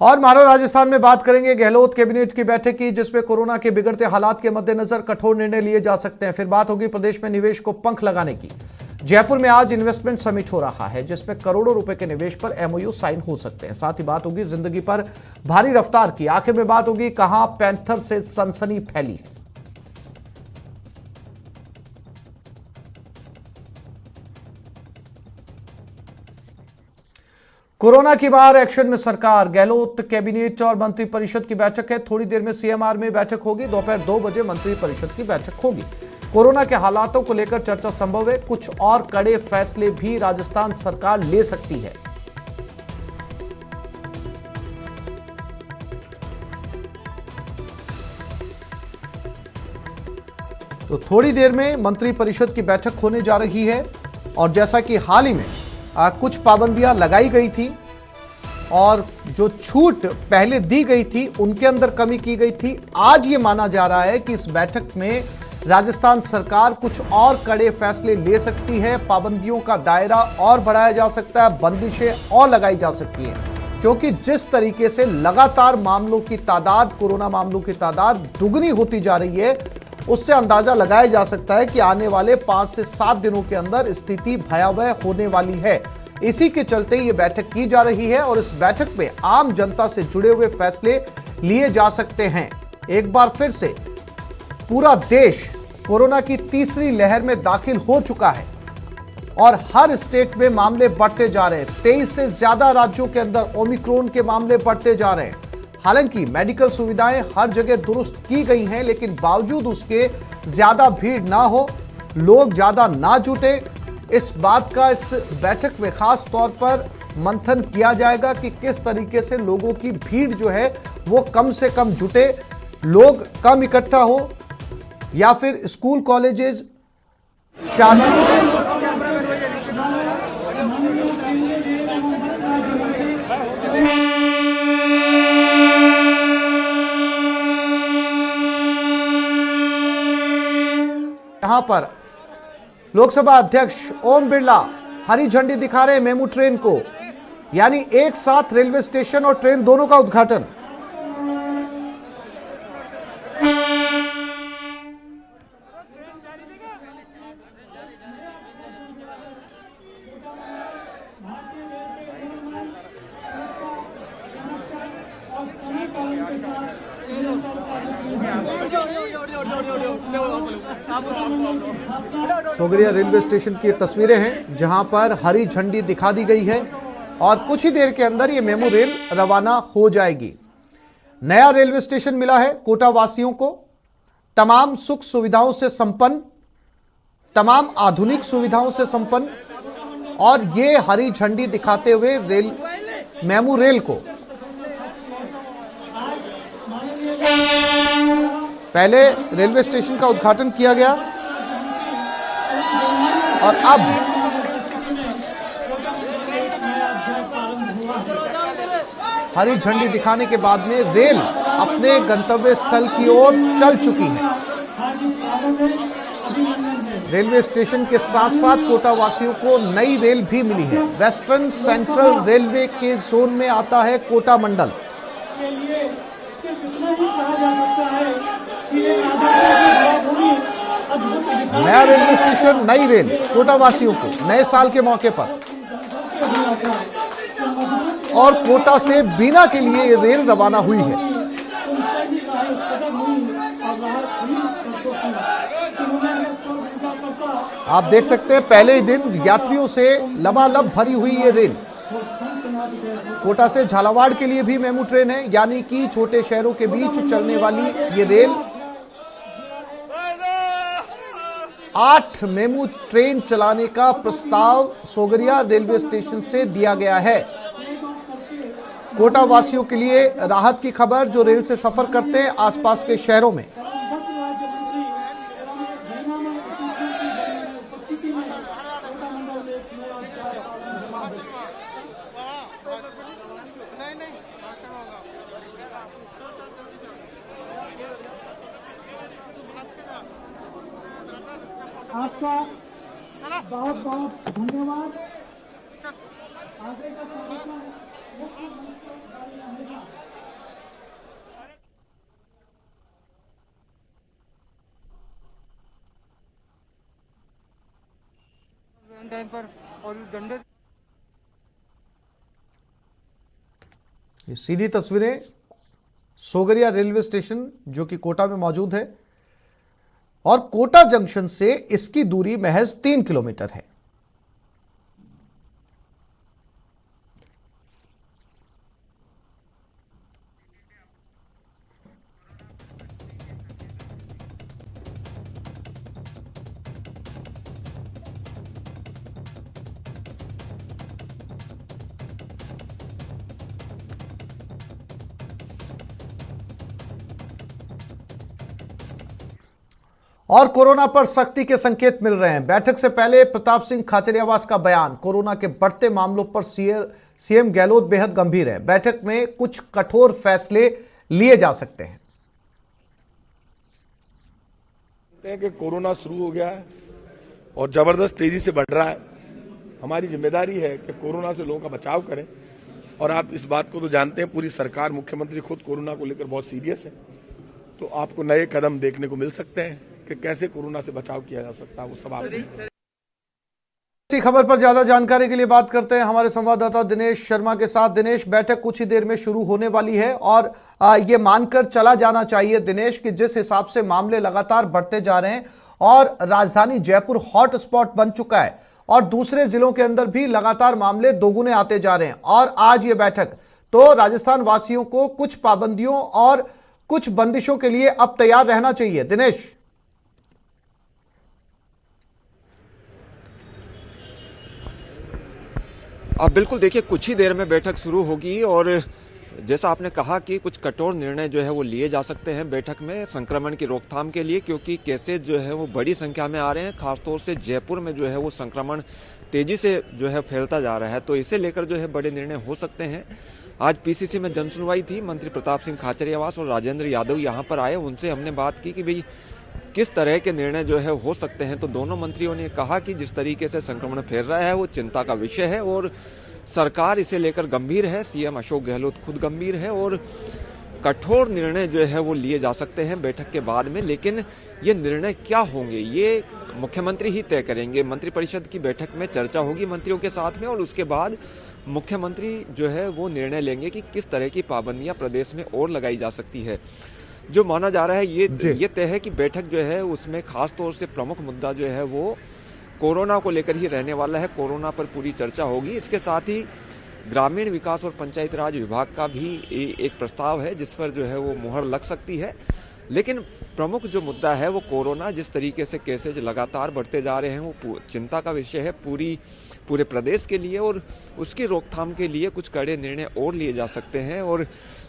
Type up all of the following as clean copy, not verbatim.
और मारो राजस्थान में बात करेंगे गहलोत कैबिनेट की बैठक की, जिसमें कोरोना के बिगड़ते हालात के मद्देनजर कठोर निर्णय लिए जा सकते हैं। फिर बात होगी प्रदेश में निवेश को पंख लगाने की। जयपुर में आज इन्वेस्टमेंट समिट हो रहा है, जिसमें करोड़ों रुपए के निवेश पर एमओयू साइन हो सकते हैं। साथ ही बात होगी जिंदगी पर भारी रफ्तार की। आखिर में बात होगी कहां पैंथर से सनसनी फैली। कोरोना की बार एक्शन में सरकार, गहलोत कैबिनेट और मंत्रिपरिषद की बैठक है। थोड़ी देर में सीएमआर में बैठक होगी। दोपहर 2 बजे मंत्रिपरिषद की बैठक होगी। कोरोना के हालातों को लेकर चर्चा संभव है। कुछ और कड़े फैसले भी राजस्थान सरकार ले सकती है। तो थोड़ी देर में मंत्रिपरिषद की बैठक होने जा रही है और जैसा कि हाल ही में कुछ पाबंदियां लगाई गई थी और जो छूट पहले दी गई थी उनके अंदर कमी की गई थी। आज ये माना जा रहा है कि इस बैठक में राजस्थान सरकार कुछ और कड़े फैसले ले सकती है। पाबंदियों का दायरा और बढ़ाया जा सकता है, बंदिशें और लगाई जा सकती हैं, क्योंकि जिस तरीके से लगातार मामलों की तादाद, कोरोना मामलों की तादाद दुगनी होती जा रही है, उससे अंदाजा लगाया जा सकता है कि आने वाले 5 से 7 दिनों के अंदर स्थिति भयावह होने वाली है। इसी के चलते ये बैठक की जा रही है और इस बैठक में आम जनता से जुड़े हुए फैसले लिए जा सकते हैं। एक बार फिर से पूरा देश कोरोना की तीसरी लहर में दाखिल हो चुका है और हर स्टेट में मामले बढ़ते जा रहे हैं। 23 से ज्यादा राज्यों के अंदर ओमिक्रॉन के मामले बढ़ते जा रहे हैं। हालांकि मेडिकल सुविधाएं हर जगह दुरुस्त की गई हैं, लेकिन बावजूद उसके ज्यादा भीड़ ना हो, लोग ज्यादा ना जुटे, इस बात का इस बैठक में खास तौर पर मंथन किया जाएगा कि किस तरीके से लोगों की भीड़ जो है वो कम से कम जुटे, लोग कम इकट्ठा हो, या फिर स्कूल कॉलेजेस शादी यहां पर लोकसभा अध्यक्ष ओम बिरला हरी झंडी दिखा रहे मेमू ट्रेन को, यानी एक साथ रेलवे स्टेशन और ट्रेन दोनों का उद्घाटन। सोगरिया रेलवे स्टेशन की तस्वीरें हैं जहां पर हरी झंडी दिखा दी गई है और कुछ ही देर के अंदर ये मेमू रेल रवाना हो जाएगी। नया रेलवे स्टेशन मिला है कोटा वासियों को, तमाम सुख सुविधाओं से संपन्न, तमाम आधुनिक सुविधाओं से संपन्न, और ये हरी झंडी दिखाते हुए मेमू रेल को पहले रेलवे स्टेशन का उद्घाटन किया गया और अब हरी झंडी दिखाने के बाद में रेल अपने गंतव्य स्थल की ओर चल चुकी है। रेलवे स्टेशन के साथ साथ कोटा वासियों को नई रेल भी मिली है। वेस्टर्न सेंट्रल रेलवे के जोन में आता है कोटा मंडल। नया रेलवे स्टेशन, नई रेल कोटा वासियों को नए साल के मौके पर, और कोटा से बीना के लिए ये रेल रवाना हुई है। आप देख सकते हैं पहले ही दिन यात्रियों से लबालब भरी हुई ये रेल। कोटा से झालावाड़ के लिए भी मेमू ट्रेन है, यानी कि छोटे शहरों के बीच चलने वाली ये रेल 8 मेमू ट्रेन चलाने का प्रस्ताव सोगरिया रेलवे स्टेशन से दिया गया है। कोटा वासियों के लिए राहत की खबर, जो रेल से सफर करते हैं आसपास के शहरों में। आपका बहुत बहुत धन्यवाद। आगे का टाइम पर और डंडे ये सीधी तस्वीरें सोगरिया रेलवे स्टेशन जो कि कोटा में मौजूद है और कोटा जंक्शन से इसकी दूरी महज 3 किलोमीटर है। और कोरोना पर सख्ती के संकेत मिल रहे हैं। बैठक से पहले प्रताप सिंह खाचरियावास का बयान, कोरोना के बढ़ते मामलों पर सीएम गहलोत बेहद गंभीर है। बैठक में कुछ कठोर फैसले लिए जा सकते हैं। कि कोरोना शुरू हो गया है और जबरदस्त तेजी से बढ़ रहा है। हमारी जिम्मेदारी है कि कोरोना से लोगों का बचाव करें और आप इस बात को तो जानते हैं, पूरी सरकार, मुख्यमंत्री खुद कोरोना को लेकर बहुत सीरियस है। तो आपको नए कदम देखने को मिल सकते हैं कि कैसे कोरोना से बचाव किया जा सकता है, वो सब आप। इसी खबर पर ज्यादा जानकारी के लिए बात करते हैं हमारे संवाददाता दिनेश शर्मा के साथ। दिनेश, बैठक कुछ ही देर में शुरू होने वाली है और ये मानकर चला जाना चाहिए दिनेश कि जिस हिसाब से मामले लगातार बढ़ते जा रहे हैं और राजधानी जयपुर हॉटस्पॉट बन चुका है और दूसरे जिलों के अंदर भी लगातार मामले दोगुने आते जा रहे हैं और आज ये बैठक तो राजस्थान वासियों को कुछ पाबंदियों और कुछ बंदिशों के लिए अब तैयार रहना चाहिए। दिनेश, अब बिल्कुल देखिए, कुछ ही देर में बैठक शुरू होगी और जैसा आपने कहा कि कुछ कठोर निर्णय जो है वो लिए जा सकते हैं बैठक में संक्रमण की रोकथाम के लिए, क्योंकि केसेज जो है वो बड़ी संख्या में आ रहे हैं। खासतौर से जयपुर में जो है वो संक्रमण तेजी से जो है फैलता जा रहा है, तो इसे लेकर जो है बड़े निर्णय हो सकते हैं। आज पीसीसी में जनसुनवाई थी, मंत्री प्रताप सिंह खाचरियावास और राजेंद्र यादव यहाँ पर आए, उनसे हमने बात की कि भाई किस तरह के निर्णय जो है हो सकते हैं। तो दोनों मंत्रियों ने कहा कि जिस तरीके से संक्रमण फैल रहा है वो चिंता का विषय है और सरकार इसे लेकर गंभीर है। सीएम अशोक गहलोत खुद गंभीर है और कठोर निर्णय जो है वो लिए जा सकते हैं बैठक के बाद में। लेकिन ये निर्णय क्या होंगे ये मुख्यमंत्री ही तय करेंगे। मंत्रिपरिषद की बैठक में चर्चा होगी मंत्रियों के साथ में और उसके बाद मुख्यमंत्री जो है वो निर्णय लेंगे कि किस तरह की पाबंदियां प्रदेश में और लगाई जा सकती है। जो माना जा रहा है ये तय है कि बैठक जो है उसमें खास तौर से प्रमुख मुद्दा जो है वो कोरोना को लेकर ही रहने वाला है। कोरोना पर पूरी चर्चा होगी। इसके साथ ही ग्रामीण विकास और पंचायती राज विभाग का भी एक प्रस्ताव है जिस पर जो है वो मुहर लग सकती है। लेकिन प्रमुख जो मुद्दा है वो कोरोना, जिस तरीके से केसेज लगातार बढ़ते जा रहे हैं वो चिंता का विषय है पूरे प्रदेश के लिए और उसकी रोकथाम के लिए कुछ कड़े निर्णय और लिए जा सकते हैं। और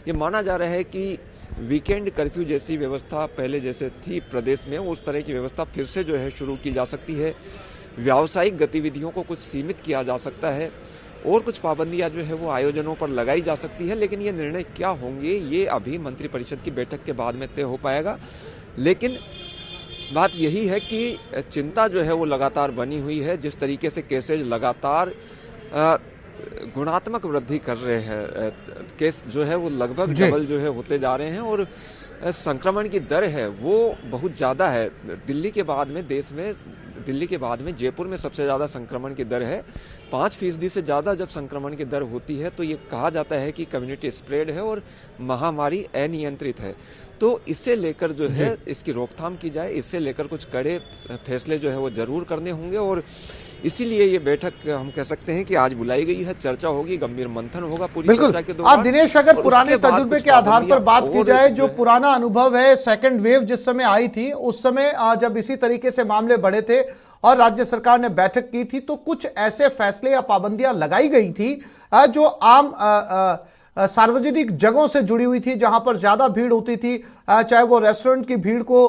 ये माना जा रहा है कि वीकेंड कर्फ्यू जैसी व्यवस्था पहले जैसे थी प्रदेश में, उस तरह की व्यवस्था फिर से जो है शुरू की जा सकती है। व्यावसायिक गतिविधियों को कुछ सीमित किया जा सकता है और कुछ पाबंदियां जो है वो आयोजनों पर लगाई जा सकती है। लेकिन ये निर्णय क्या होंगे ये अभी मंत्रिपरिषद की बैठक के बाद में तय हो पाएगा। लेकिन बात यही है कि चिंता जो है वो लगातार बनी हुई है। जिस तरीके से केसेज लगातार गुणात्मक वृद्धि कर रहे हैं, केस जो है वो लगभग डबल जो है होते जा रहे हैं और संक्रमण की दर है वो बहुत ज़्यादा है। दिल्ली के बाद में जयपुर में सबसे ज़्यादा संक्रमण की दर है। 5% से ज़्यादा जब संक्रमण की दर होती है तो ये कहा जाता है कि कम्युनिटी स्प्रेड है और महामारी अनियंत्रित है। तो इससे लेकर जो है इसकी रोकथाम की जाए, इससे लेकर कुछ कड़े फैसले जो है वो जरूर करने होंगे और इसीलिए ये बैठक हम कह सकते हैं कि आज बुलाई गई है। चर्चा होगी, गंभीर मंथन होगा पूरी चर्चा के दौरान। दिनेश, अगर पुराने तजुर्बे के आधार पर बात की जाए, जो पुराना अनुभव है सेकंड वेव जिस समय आई थी उस समय जब इसी तरीके से मामले बढ़े थे और राज्य सरकार ने बैठक की थी तो कुछ ऐसे फैसले या पाबंदियां लगाई गई थी जो आम सार्वजनिक जगहों से जुड़ी हुई थी, जहां पर ज्यादा भीड़ होती थी, चाहे वो रेस्टोरेंट की भीड़ को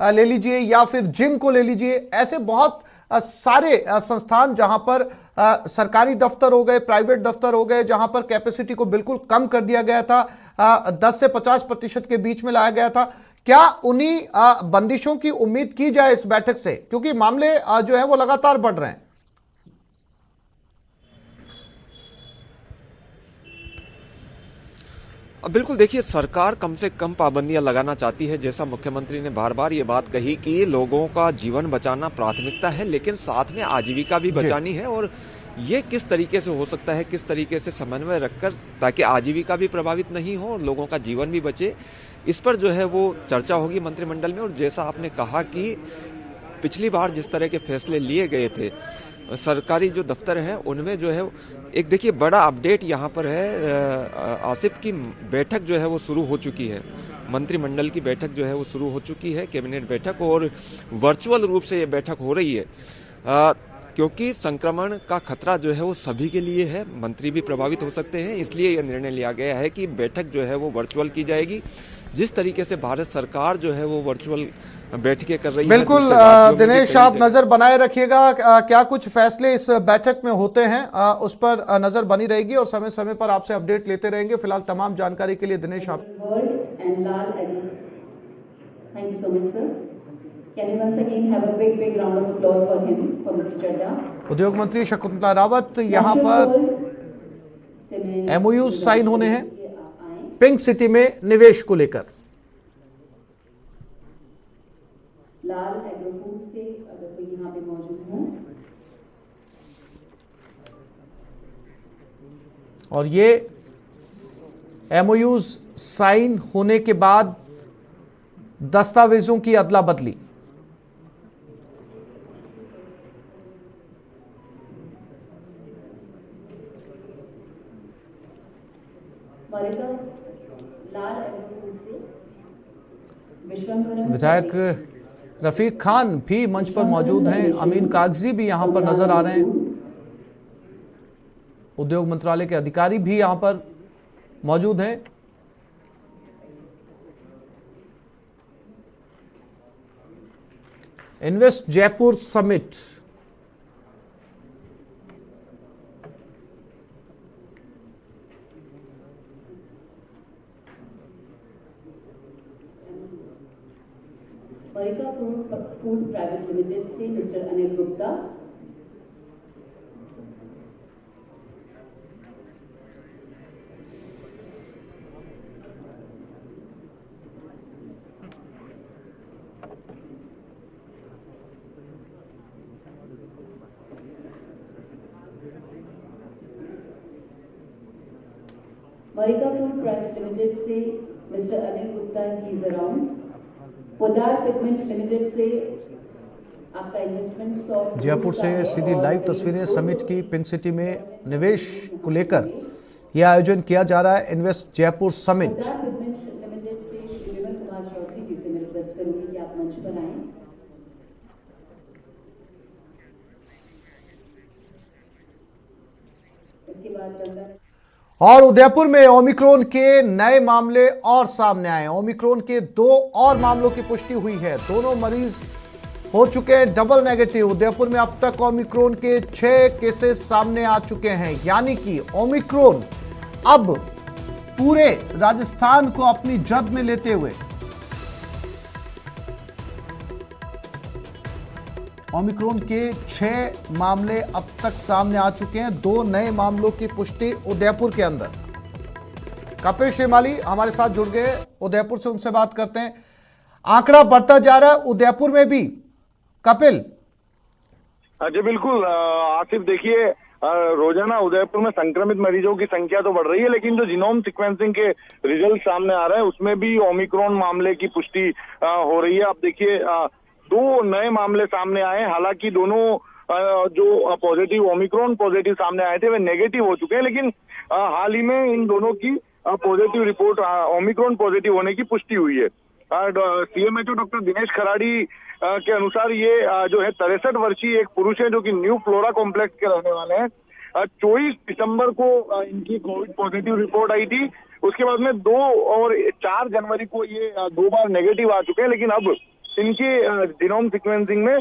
ले लीजिए या फिर जिम को ले लीजिए। ऐसे बहुत सारे संस्थान जहां पर सरकारी दफ्तर हो गए, प्राइवेट दफ्तर हो गए, जहां पर कैपेसिटी को बिल्कुल कम कर दिया गया था, 10 से 50% के बीच में लाया गया था। क्या उन्हीं बंदिशों की उम्मीद की जाए इस बैठक से, क्योंकि मामले जो है वो लगातार बढ़ रहे हैं? बिल्कुल, देखिए सरकार कम से कम पाबंदियां लगाना चाहती है। जैसा मुख्यमंत्री ने बार बार ये बात कही कि लोगों का जीवन बचाना प्राथमिकता है, लेकिन साथ में आजीविका भी बचानी है। और ये किस तरीके से हो सकता है, किस तरीके से समन्वय रखकर, ताकि आजीविका भी प्रभावित नहीं हो और लोगों का जीवन भी बचे, इस पर जो है वो चर्चा होगी मंत्रिमंडल में। और जैसा आपने कहा कि पिछली बार जिस तरह के फैसले लिए गए थे, सरकारी जो दफ्तर हैं उनमें जो है एक देखिए बड़ा अपडेट यहाँ पर है। आसिफ की बैठक जो है वो शुरू हो चुकी है, मंत्रिमंडल की बैठक जो है वो शुरू हो चुकी है, कैबिनेट बैठक, और वर्चुअल रूप से ये बैठक हो रही है क्योंकि संक्रमण का खतरा जो है वो सभी के लिए है, मंत्री भी प्रभावित हो सकते हैं। इसलिए यह निर्णय लिया गया है कि बैठक जो है वो वर्चुअल की जाएगी। जिस तरीके से भारत सरकार जो है वो वर्चुअल बैठकें कर रही है। बिल्कुल दिनेश, आप नजर बनाए रखिएगा, क्या कुछ फैसले इस बैठक में होते हैं उस पर नजर बनी रहेगी और समय समय पर आपसे अपडेट लेते रहेंगे। फिलहाल तमाम जानकारी के लिए दिनेश आप Thank you so much, sir. Can we once again have a big round of applause for him, for Mr. Chadda? उद्योग मंत्री शकुंतला रावत यहाँ पर MOU साइन होने हैं पिंक सिटी में निवेश को लेकर। लाल एग्रो फूड से अगर कोई यहाँ पे मौजूद हो। और ये MOUs साइन होने के बाद दस्तावेजों की अदला बदली। लाल एग्रो फूड से विश्वम्भरम विधायक रफीक खान भी मंच पर मौजूद हैं, अमीन कागजी भी यहां पर नजर आ रहे हैं, उद्योग मंत्रालय के अधिकारी भी यहां पर मौजूद हैं। Invest Jaipur summit Marika food private limited से mister Anil Gupta, Marika food private limited से mister Anil Gupta, he is around. Poddar pigment limited से आपका इन्वेस्टमेंट 100 जयपुर से सीधी लाइव तस्वीरें समिट की। पिंक सिटी में निवेश को लेकर यह आयोजन किया जा रहा है, invest Jaipur summit. Podar pigment limited से श्री विमल कुमार चौधरी जी से मैं रिक्वेस्ट करूंगी कि आप मंच पर आएं। इसके बाद और उदयपुर में ओमिक्रॉन के नए मामले और सामने आए। ओमिक्रॉन के 2 और मामलों की पुष्टि हुई है, दोनों मरीज हो चुके हैं डबल नेगेटिव। उदयपुर में अब तक ओमिक्रॉन के 6 केसेस सामने आ चुके हैं, यानी कि ओमिक्रॉन अब पूरे राजस्थान को अपनी जद में लेते हुए ओमिक्रॉन के 6 मामले अब तक सामने आ चुके हैं। 2 नए मामलों की पुष्टि उदयपुर के अंदर। कपिल श्रीमाली हमारे साथ जुड़ गए उदयपुर से, उनसे बात करते हैं। आंकड़ा बढ़ता जा रहा है उदयपुर में भी, कपिल। जी बिल्कुल आसिफ, देखिए रोजाना उदयपुर में संक्रमित मरीजों की संख्या तो बढ़ रही है, लेकिन जो जीनोम सीक्वेंसिंग के रिजल्ट सामने आ रहे हैं उसमें भी ओमिक्रॉन मामले की पुष्टि हो रही है। आप देखिए 2 नए मामले सामने आए, हालांकि दोनों जो पॉजिटिव ओमिक्रॉन पॉजिटिव सामने आए थे वे नेगेटिव हो चुके हैं, लेकिन हाल ही में इन दोनों की पॉजिटिव रिपोर्ट ओमिक्रॉन पॉजिटिव होने की पुष्टि हुई है। CMHO डॉक्टर दिनेश खराड़ी के अनुसार ये जो है 63 वर्षीय एक पुरुष है जो कि न्यू फ्लोरा कॉम्प्लेक्स के रहने वाले हैं। 24 दिसंबर को इनकी कोविड पॉजिटिव रिपोर्ट आई थी, उसके बाद में 2 और 4 जनवरी को ये 2 बार नेगेटिव आ चुके हैं, लेकिन अब इनके जीनोम सीक्वेंसिंग में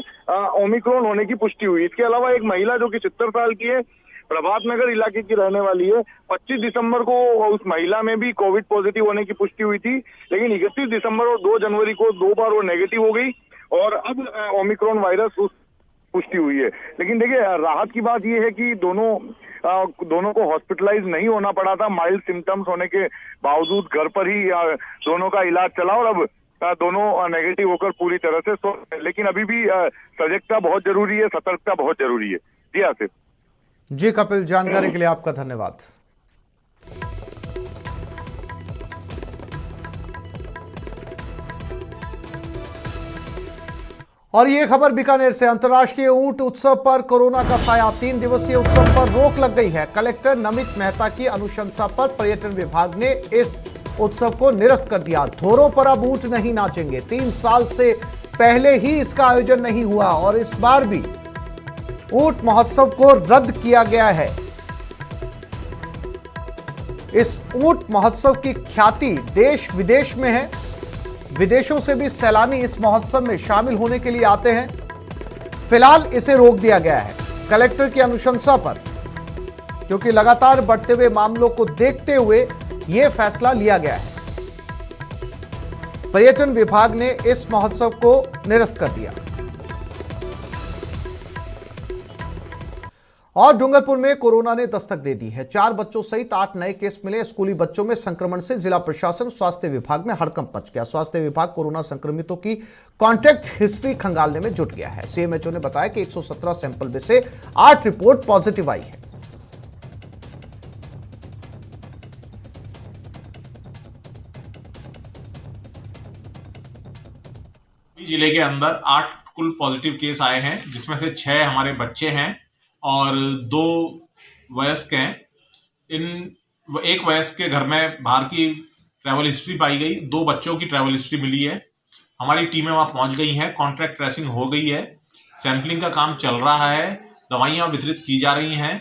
ओमिक्रॉन होने की पुष्टि हुई। इसके अलावा एक महिला जो कि 70 साल की है, प्रभात नगर इलाके की रहने वाली है, 25 दिसंबर को उस महिला में भी कोविड पॉजिटिव होने की पुष्टि हुई थी, लेकिन 31 दिसंबर और 2 जनवरी को 2 बार वो नेगेटिव हो गई और अब ओमिक्रॉन वायरस उस पुष्टि हुई है। लेकिन देखिए राहत की बात यह है कि दोनों को हॉस्पिटलाइज नहीं होना पड़ा था। माइल्ड सिम्टम्स होने के बावजूद घर पर ही दोनों का इलाज चला और अब दोनों नेगेटिव होकर पूरी तरह से स्वस्थ है। लेकिन अभी भी सजगता बहुत जरूरी है, सतर्कता बहुत जरूरी है। जी आसिफ। जी कपिल, जानकारी के लिए आपका धन्यवाद। और ये खबर बीकानेर से, अंतर्राष्ट्रीय ऊंट उत्सव पर कोरोना का साया। 3 दिवसीय उत्सव पर रोक लग गई है। कलेक्टर नमित मेहता की अनुशंसा पर पर्यटन विभाग ने इस उत्सव को निरस्त कर दिया। धोरों पर अब ऊंट नहीं नाचेंगे। 3 साल से पहले ही इसका आयोजन नहीं हुआ और इस बार भी ऊंट महोत्सव को रद्द किया गया है। इस ऊंट महोत्सव की ख्याति देश विदेश में है। विदेशों से भी सैलानी इस महोत्सव में शामिल होने के लिए आते हैं। फिलहाल इसे रोक दिया गया है कलेक्टर की अनुशंसा पर, क्योंकि लगातार बढ़ते हुए मामलों को देखते हुए यह फैसला लिया गया है। पर्यटन विभाग ने इस महोत्सव को निरस्त कर दिया। और डूंगरपुर में कोरोना ने दस्तक दे दी है। 4 बच्चों सहित 8 नए केस मिले। स्कूली बच्चों में संक्रमण से जिला प्रशासन स्वास्थ्य विभाग में हड़कंप मच गया। स्वास्थ्य विभाग कोरोना संक्रमितों की कॉन्टैक्ट हिस्ट्री खंगालने में जुट गया है। सीएमएचओ ने बताया कि 117 सैंपल में से 8 रिपोर्ट पॉजिटिव आई है। जिले के अंदर 8 कुल पॉजिटिव केस आए हैं, जिसमें से 6 हमारे बच्चे हैं और 2 वयस्क हैं। एक वयस्क के घर में बाहर की ट्रैवल हिस्ट्री पाई गई, 2 बच्चों की ट्रैवल हिस्ट्री मिली है। हमारी टीमें वहां पहुंच गई हैं, कॉन्ट्रैक्ट ट्रेसिंग हो गई है, सैंपलिंग का काम चल रहा है, दवाइयां वितरित की जा रही हैं।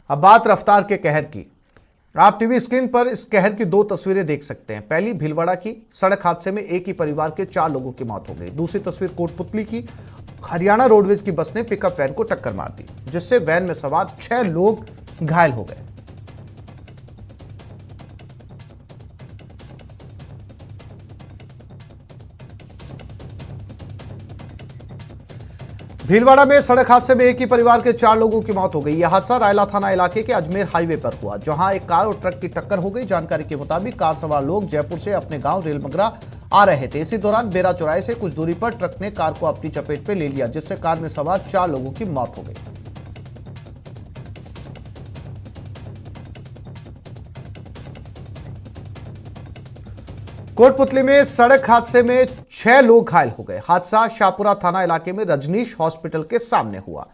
अब बात रफ्तार के कहर की। आप टीवी स्क्रीन पर इस कहर की 2 तस्वीरें देख सकते हैं। पहली भीलवाड़ा की, सड़क हादसे में एक ही परिवार के 4 लोगों की मौत हो गई। दूसरी तस्वीर कोटपुतली की, हरियाणा रोडवेज की बस ने पिकअप वैन को टक्कर मार दी, जिससे वैन में सवार 6 लोग घायल हो गए। भीलवाड़ा में सड़क हादसे में एक ही परिवार के 4 लोगों की मौत हो गई। यह हादसा रायला थाना इलाके के अजमेर हाईवे पर हुआ, जहां एक कार और ट्रक की टक्कर हो गई। जानकारी के मुताबिक कार सवार लोग जयपुर से अपने गांव रेलमगरा आ रहे थे। इसी दौरान बेरा चौराहे से कुछ दूरी पर ट्रक ने कार को अपनी चपेट में ले लिया, जिससे कार में सवार 4 लोगों की मौत हो गई। कोटपुतली में सड़क हादसे में 6 लोग घायल हो गए। हादसा शाहपुरा थाना इलाके में रजनीश हॉस्पिटल के सामने हुआ,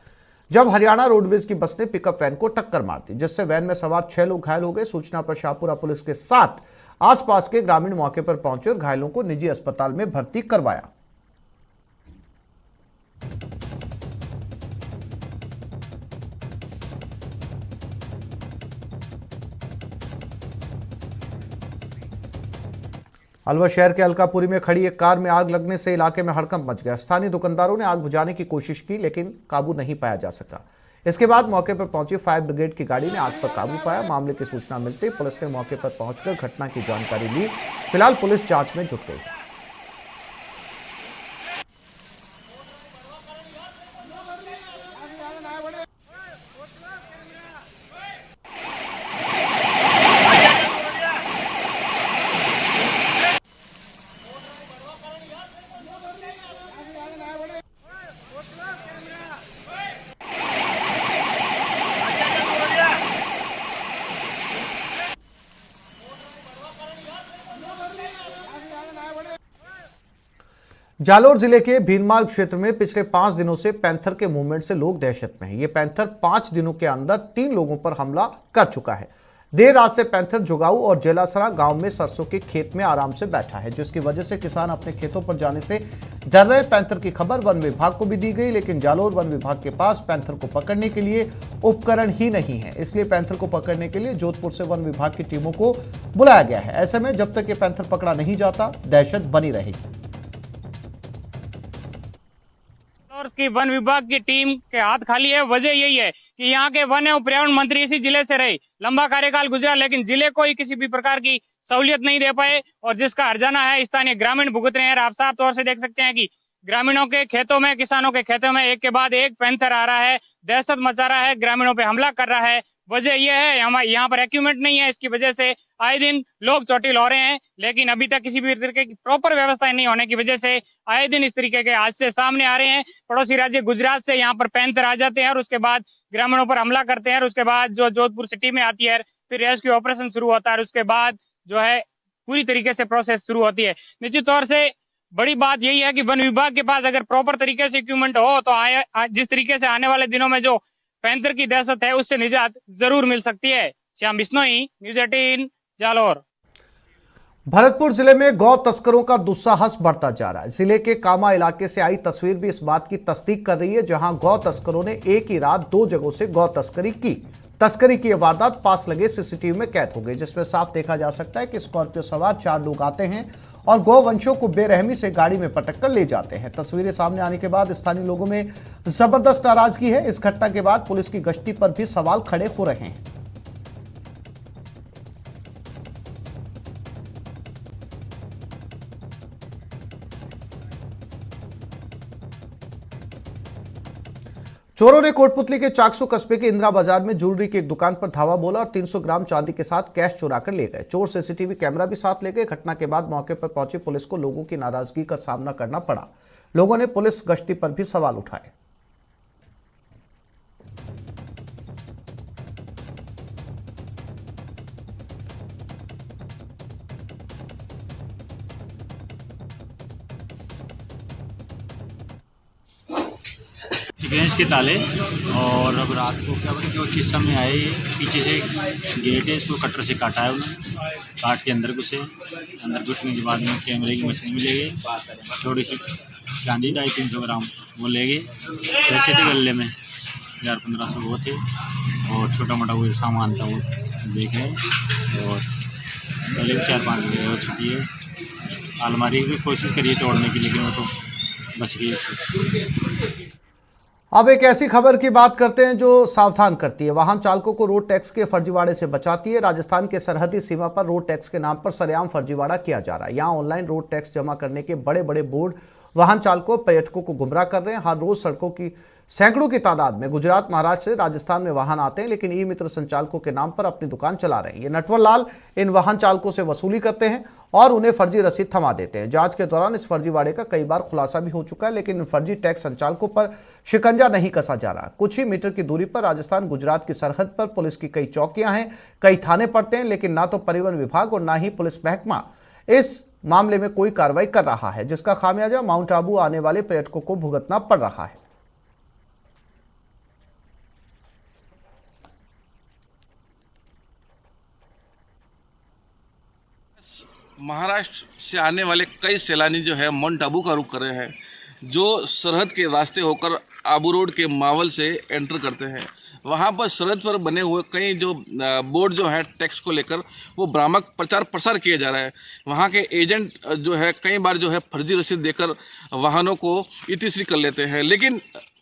जब हरियाणा रोडवेज की बस ने पिकअप वैन को टक्कर मार दी, जिससे वैन में सवार 6 लोग घायल हो गए। सूचना पर शाहपुरा पुलिस के साथ आसपास के ग्रामीण मौके पर पहुंचे और घायलों को निजी अस्पताल में भर्ती करवाया। अलवर शहर के अलकापुरी में खड़ी एक कार में आग लगने से इलाके में हड़कंप मच गया। स्थानीय दुकानदारों ने आग बुझाने की कोशिश की, लेकिन काबू नहीं पाया जा सका। इसके बाद मौके पर पहुंची फायर ब्रिगेड की गाड़ी ने आग पर काबू पाया। मामले की सूचना मिलते ही पुलिस ने मौके पर पहुंचकर घटना की जानकारी ली। फिलहाल पुलिस जांच में जुट गई। जालोर जिले के भीनमाल क्षेत्र में पिछले 5 दिनों से पैंथर के मूवमेंट से लोग दहशत में हैं। ये पैंथर 5 दिनों के अंदर 3 लोगों पर हमला कर चुका है। देर रात से पैंथर जुगाऊ और जेलासरा गांव में सरसों के खेत में आराम से बैठा है, जिसकी वजह से किसान अपने खेतों पर जाने से डर रहे। पैंथर की खबर वन विभाग को भी दी गई, लेकिन जालोर वन विभाग के पास पैंथर को पकड़ने के लिए उपकरण ही नहीं है। इसलिए पैंथर को पकड़ने के लिए जोधपुर से वन विभाग की टीमों को बुलाया गया है। ऐसे में जब तक ये पैंथर पकड़ा नहीं जाता, दहशत बनी रहेगी। की वन विभाग की टीम के हाथ खाली है। वजह यही है कि यहाँ के वन एवं पर्यावरण मंत्री इसी जिले से रहे, लंबा कार्यकाल गुजरा, लेकिन जिले को ही किसी भी प्रकार की सहूलियत नहीं दे पाए और जिसका हर्जाना है स्थानीय ग्रामीण भुगत रहे हैं। आप साफ तौर से देख सकते हैं कि ग्रामीणों के खेतों में, किसानों के खेतों में एक के बाद एक पैंथर आ रहा है, दहशत मचा रहा है, ग्रामीणों पे हमला कर रहा है। वजह यह है हमारे यहाँ पर इक्विपमेंट नहीं है, इसकी वजह से आए दिन लोग चोटिल हो रहे हैं, लेकिन अभी तक किसी भी तरीके की प्रॉपर व्यवस्था नहीं होने की वजह से आए दिन इस तरीके के हादसे सामने आ रहे हैं। पड़ोसी राज्य गुजरात से यहाँ पर पैंथर आ जाते हैं और उसके बाद ग्रामीणों पर हमला करते हैं और उसके बाद जो जोधपुर सिटी में आती है फिर रेस्क्यू ऑपरेशन शुरू होता है और उसके बाद जो है पूरी तरीके से प्रोसेस शुरू होती है। निश्चित तौर से बड़ी बात यही है कि वन विभाग के पास अगर प्रॉपर तरीके से इक्विपमेंट हो तो जिस तरीके से आने वाले दिनों में जो पैंथर की दहशत है उससे निजात जरूर मिल सकती है। श्याम बिश्नोई, न्यूज़ 18, जालौर। भरतपुर जिले में गौ तस्करों का दुस्साहस बढ़ता जा रहा है। जिले के कामा इलाके से आई तस्वीर भी इस बात की तस्दीक कर रही है, जहां गौ तस्करों ने एक ही रात 2 जगहों से गौ तस्करी की वारदात पास लगे सीसीटीवी में कैद हो गई, जिसमें साफ देखा जा सकता है कि स्कॉर्पियो सवार 4 लोग आते हैं और गौवंशों को बेरहमी से गाड़ी में पटक कर ले जाते हैं। तस्वीरें सामने आने के बाद स्थानीय लोगों में जबरदस्त नाराजगी है। इस घटना के बाद पुलिस की गश्ती पर भी सवाल खड़े हो रहे हैं। चोरों ने कोटपुतली के चाकसू कस्बे के इंदिरा बाजार में ज्वेलरी की एक दुकान पर धावा बोला और 300 ग्राम चांदी के साथ कैश चुरा कर ले गए। चोर सीसीटीवी कैमरा भी साथ ले गए। घटना के बाद मौके पर पहुंची पुलिस को लोगों की नाराजगी का सामना करना पड़ा। लोगों ने पुलिस गश्ती पर भी सवाल उठाए। गैस के ताले और अब रात को क्या बोलते हैं चीज सामने आए, पीछे से गेट है, इसको कटर से काटा है उन्होंने, काट के अंदर घुसे। अंदर घुसने के बाद में कैमरे की मशीन भी ले गए, थोड़ी सी चांदी 250-300 ग्राम वो ले गए। पैसे थे गले में 1000-1500 वो थे और छोटा मोटा वो सामान था वो देख रहे हैं। और पहले भी 4-5 जगह हो चुकी है। अलमारी की कोशिश करिए तोड़ने की, लेकिन वो तो बच गई। अब एक ऐसी खबर की बात करते हैं जो सावधान करती है, वाहन चालकों को रोड टैक्स के फर्जीवाड़े से बचाती है। राजस्थान के सरहदी सीमा पर रोड टैक्स के नाम पर सरेआम फर्जीवाड़ा किया जा रहा है। यहां ऑनलाइन रोड टैक्स जमा करने के बड़े बड़े बोर्ड वाहन चालकों, पर्यटकों को गुमराह कर रहे हैं। हर रोज सड़कों की सैकड़ों की तादाद में गुजरात, महाराष्ट्र से राजस्थान में वाहन आते हैं, लेकिन ई मित्र संचालकों के नाम पर अपनी दुकान चला रहे हैं। ये नटवर लाल इन वाहन चालकों से वसूली करते हैं और उन्हें फर्जी रसीद थमा देते हैं। जांच के दौरान इस फर्जीवाड़े का कई बार खुलासा भी हो चुका है, लेकिन इन फर्जी टैक्स संचालकों पर शिकंजा नहीं कसा जा रहा। कुछ ही मीटर की दूरी पर राजस्थान गुजरात की सरहद पर पुलिस की कई चौकियां हैं, कई थाने पड़ते हैं, लेकिन ना तो परिवहन विभाग और ना ही पुलिस महकमा इस मामले में कोई कार्रवाई कर रहा है, जिसका खामियाजा माउंट आबू आने वाले पर्यटकों को भुगतना पड़ रहा है। महाराष्ट्र से आने वाले कई सैलानी जो है माउंट आबू का रुख कर रहे हैं, जो सरहद के रास्ते होकर आबू रोड के मावल से एंटर करते हैं। वहाँ पर सरहद पर बने हुए कई जो बोर्ड जो है टैक्स को लेकर वो भ्रामक प्रचार प्रसार किया जा रहा है। वहाँ के एजेंट जो है कई बार जो है फर्जी रसीद देकर वाहनों को इतिश्री कर लेते हैं, लेकिन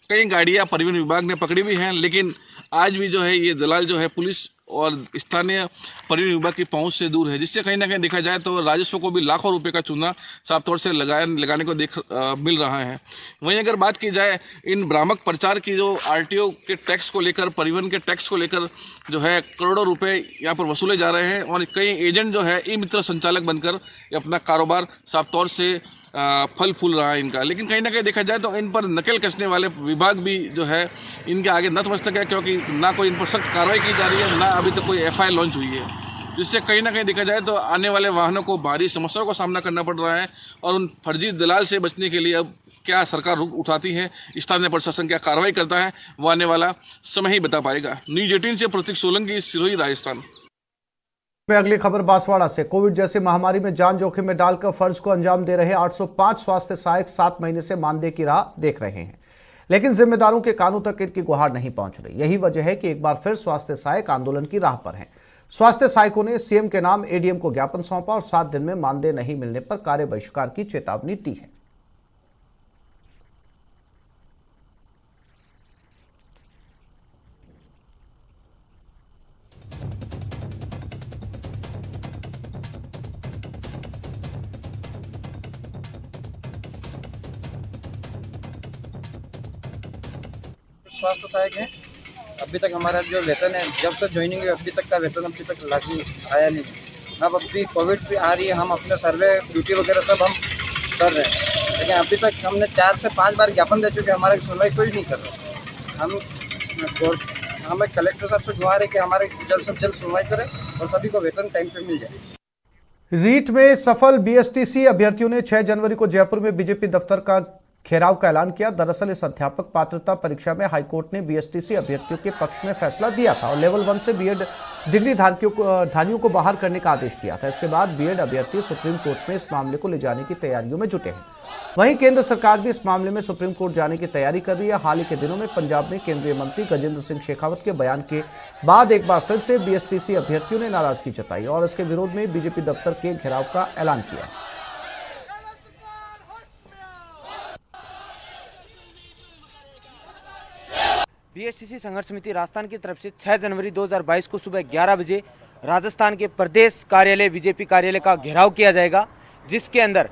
कई गाड़ियाँ परिवहन विभाग ने पकड़ी भी हैं, लेकिन आज भी जो है ये दलाल जो है पुलिस और स्थानीय परिवहन विभाग की पहुंच से दूर है, जिससे कहीं ना कहीं देखा जाए तो राजस्व को भी लाखों रुपए का चूना साफ तौर से लगाने को मिल रहा है। वहीं अगर बात की जाए इन भ्रामक प्रचार की, जो आरटीओ के टैक्स को लेकर, परिवहन के टैक्स को लेकर जो है करोड़ों रुपए यहाँ पर वसूले जा रहे हैं और कई एजेंट जो है ई मित्र संचालक बनकर अपना कारोबार साफ तौर से फल फूल रहा है इनका। लेकिन कहीं ना कहीं देखा जाए तो इन पर नकेल कसने वाले विभाग भी जो है इनके आगे नतमस्तक है, क्योंकि ना कोई इन पर सख्त कार्रवाई की जा रही है, ना अभी तक कोई एफआईआर लॉन्च हुई है, जिससे कहीं ना कहीं देखा जाए तो आने वाले वाहनों को भारी समस्याओं का सामना करना पड़ रहा है। और उन फर्जी दलाल से बचने के लिए अब क्या सरकार रुख उठाती है, स्थानीय प्रशासन क्या कार्रवाई करता है, वो आने वाला समय ही बता पाएगा। न्यूज़ 18 से प्रतीक सोलंकी, सिरोही, राजस्थान। में अगली खबर बांसवाड़ा से। कोविड जैसी महामारी में जान जोखिम में डालकर फर्ज को अंजाम दे रहे 805 स्वास्थ्य सहायक 7 महीने से मानदेय की राह देख रहे हैं, लेकिन जिम्मेदारों के कानों तक इनकी गुहार नहीं पहुंच रही। यही वजह है कि एक बार फिर स्वास्थ्य सहायक आंदोलन की राह पर हैं। स्वास्थ्य सहायकों ने सीएम के नाम एडीएम को ज्ञापन सौंपा और 7 दिन में मानदेय नहीं मिलने पर कार्य बहिष्कार की चेतावनी दी है। स्वास्थ्य सहायक हैं। अभी तक हमारा जो वेतन है, जब से ज्वाइनिंग हुई अभी तक का वेतन अभी तक लागू आया नहीं। अब अभी कोविड भी आ रही है, हम अपने सर्वे ड्यूटी वगैरह सब हम कर रहे हैं, लेकिन अभी तक हमने 4 से 5 बार ज्ञापन दे चुके, हमारी सुनवाई कोई नहीं कर रहा। हमें कलेक्टर साहब से गुहार है कि हमारे जल्द से जल्द सुनवाई करें और सभी को वेतन टाइम पे मिल जाए। रीट में सफल बीएसटीसी अभ्यर्थियों ने 6 जनवरी को जयपुर में बीजेपी दफ्तर का घेराव का ऐलान किया। दरअसल इस अध्यापक पात्रता परीक्षा में हाईकोर्ट ने बीएसटीसी अभ्यर्थियों के पक्ष में फैसला दिया था और लेवल 1 से बीएड डिग्री धारियों को बाहर करने का आदेश दिया था। इसके बाद बीएड अभ्यर्थी सुप्रीम कोर्ट में इस मामले को ले जाने की तैयारियों में जुटे हैं। वहीं केंद्र सरकार भी इस मामले में सुप्रीम कोर्ट जाने की तैयारी कर रही है। हाल ही के दिनों में पंजाब में केंद्रीय मंत्री गजेंद्र सिंह शेखावत के बयान के बाद एक बार फिर से बीएसटीसी अभ्यर्थियों ने नाराजगी जताई और इसके विरोध में बीजेपी दफ्तर के घेराव का ऐलान किया। बीएसटीसी संघर्ष समिति राजस्थान की तरफ से 6 जनवरी 2022 को सुबह 11 बजे राजस्थान के प्रदेश कार्यालय बीजेपी कार्यालय का घेराव किया जाएगा, जिसके अंदर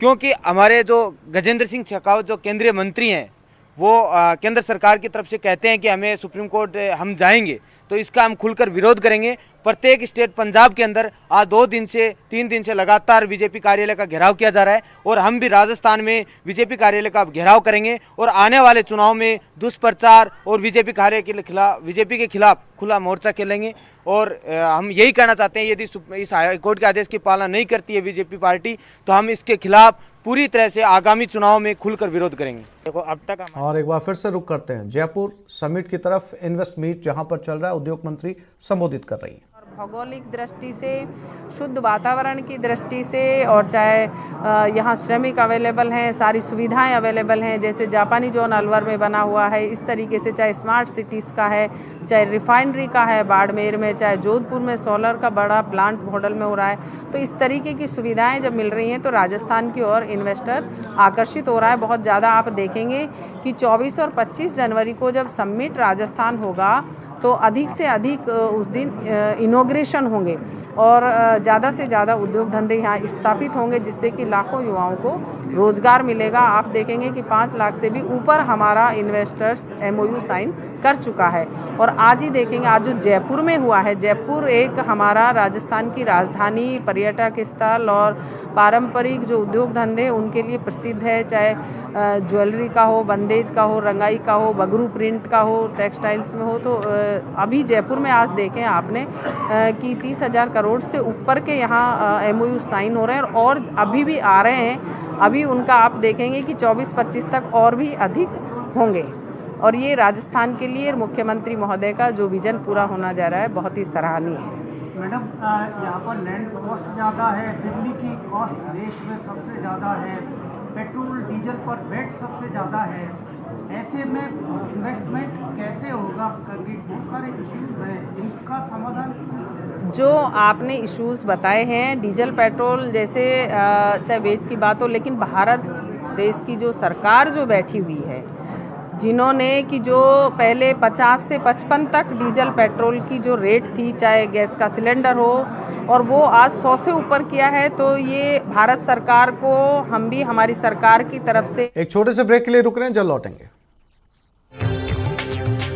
क्योंकि हमारे जो गजेंद्र सिंह शेखावत जो केंद्रीय मंत्री हैं वो केंद्र सरकार की तरफ से कहते हैं कि हमें सुप्रीम कोर्ट हम जाएंगे, तो इसका हम खुलकर विरोध करेंगे। प्रत्येक स्टेट पंजाब के अंदर आज 2 दिन से 3 दिन से लगातार बीजेपी कार्यालय का घेराव किया जा रहा है और हम भी राजस्थान में बीजेपी कार्यालय का घेराव करेंगे और आने वाले चुनाव में दुष्प्रचार और बीजेपी के खिलाफ खुला मोर्चा खेलेंगे। और हम यही कहना चाहते हैं, यदि इस हाईकोर्ट के आदेश की पालना नहीं करती है बीजेपी पार्टी, तो हम इसके खिलाफ पूरी तरह से आगामी चुनाव में खुलकर विरोध करेंगे। देखो अब तक और एक बार फिर से रुक करते हैं जयपुर समिट की तरफ। इन्वेस्ट मीट जहां पर चल रहा है, उद्योग मंत्री संबोधित कर रही हैं। भौगोलिक दृष्टि से, शुद्ध वातावरण की दृष्टि से और चाहे यहाँ श्रमिक अवेलेबल हैं, सारी सुविधाएं अवेलेबल हैं, जैसे जापानी जोन अलवर में बना हुआ है, इस तरीके से चाहे स्मार्ट सिटीज़ का है, चाहे रिफाइनरी का है बाड़मेर में, चाहे जोधपुर में सोलर का बड़ा प्लांट मॉडल में हो रहा है। तो इस तरीके की सुविधाएं जब मिल रही हैं तो राजस्थान की ओर इन्वेस्टर आकर्षित हो रहा है बहुत ज़्यादा। आप देखेंगे कि 24 और 25 जनवरी को जब समिट राजस्थान होगा तो अधिक से अधिक उस दिन इनॉग्रेशन होंगे और ज़्यादा से ज़्यादा उद्योग धंधे यहाँ स्थापित होंगे, जिससे कि लाखों युवाओं को रोजगार मिलेगा। आप देखेंगे कि 5 लाख से भी ऊपर हमारा इन्वेस्टर्स MOU साइन कर चुका है। और आज ही देखेंगे, आज जो जयपुर में हुआ है, जयपुर एक हमारा राजस्थान की राजधानी, पर्यटक स्थल और पारंपरिक जो उद्योग धंधे उनके लिए प्रसिद्ध है, चाहे ज्वेलरी का हो, बंदेज का हो, रंगाई का हो, बगरू प्रिंट का हो, टेक्सटाइल्स में हो। तो अभी जयपुर में आज देखें आपने कि 30,000 करोड़ से ऊपर के यहाँ MOU साइन हो रहे हैं और अभी भी आ रहे हैं। अभी उनका आप देखेंगे कि 24-25 तक और भी अधिक होंगे। और ये राजस्थान के लिए मुख्यमंत्री महोदय का जो विजन पूरा होना जा रहा है बहुत ही सराहनीय है। मैडम, यहाँ पर लैंड कॉस्ट ज़्यादा है, बिजली की कॉस्ट देश में सबसे ज़्यादा है, पेट्रोल डीजल पर वेट सबसे ज़्यादा है। ऐसे में इन्वेस्टमेंट कैसे होगा? बहुत सारे इश्यूज हैं, इनका समाधान जो आपने इश्यूज बताए हैं, डीजल पेट्रोल जैसे चाहे वेट की बात हो, लेकिन भारत देश की जो सरकार जो बैठी हुई है, जिन्होंने कि जो पहले 50 से 55 तक डीजल पेट्रोल की जो रेट थी, चाहे गैस का सिलेंडर हो, और वो आज 100 से ऊपर किया है। तो ये भारत सरकार को हम भी हमारी सरकार की तरफ से एक छोटे से ब्रेक के लिए रुक रहे हैं, जल्द लौटेंगे।